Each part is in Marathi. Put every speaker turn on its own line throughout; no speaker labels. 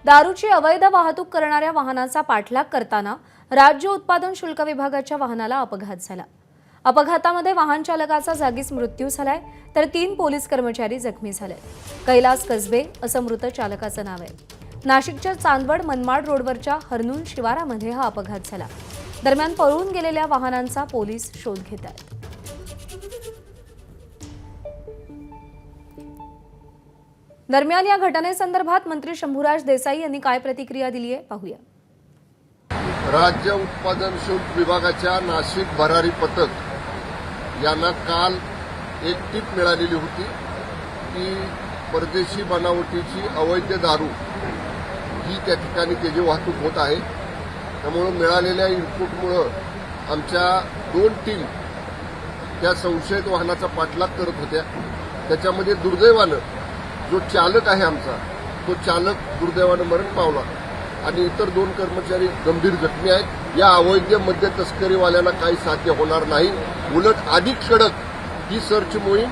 दारूची अवैध वाहतूक करणाऱ्या वाहनाचा पाठलाग करताना राज्य उत्पादन शुल्क विभागाच्या वाहनाला अपघात झाला। अपघातामध्ये वाहन चालकाचा जागीच मृत्यू झालाय, तर 3 पोलीस कर्मचारी जखमी झाले। कैलास कसबे असं मृत चालकाचं नाव आहे। नाशिकच्या चांदवड मनमाड रोडवरच्या हरनूल शिवारामध्ये हा अपघात झाला। दरम्यान पळून गेलेल्या वाहनांचा पोलीस शोध घेत आहेत। दरम्यान या घटनेसंदर्भात मंत्री शंभूराज देसाई यांनी काय प्रतिक्रिया दिली आहे पाहूया।
राज्य उत्पादन शुल्क विभागाच्या नाशिक भरारी पथक यांना काल एक टीप मिळालेली होती की परदेशी बनावटीची अवैध दारू ही त्या ठिकाणी त्याची वाहतूक होत आहे। त्यामुळे मिळालेल्या इनपुटमुळे आमच्या 2 टीम त्या संशयित वाहनाचा पाठलाग करत होत्या। त्याच्यामध्ये दुर्दैवानं जो चालक आहे आमचा, तो चालक दुर्दैवानं मरण पावला आणि इतर 2 कर्मचारी गंभीर जखमी आहेत। या अवैध मद्य तस्करीवाल्यांना काही साध्य होणार नाही, उलट अधिक कडक ही सर्च मोहीम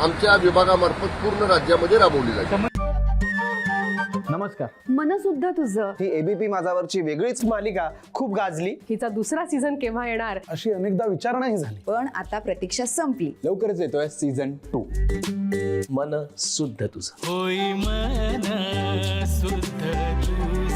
आमच्या विभागामार्फत पूर्ण राज्यामध्ये राबवली जाईल।
नमस्कार।
मन सुद्धा तुझं
ही एबीपी माझावरची वेगळीच मालिका खूप गाजली।
हिचा दुसरा सीझन केव्हा येणार
अशी अनेकदा विचारणाही झाली,
पण आता प्रतीक्षा संपली।
लवकरच येतोय सीझन 2।
मन शुद्ध तुझं
होई मन शुद्ध तुझं।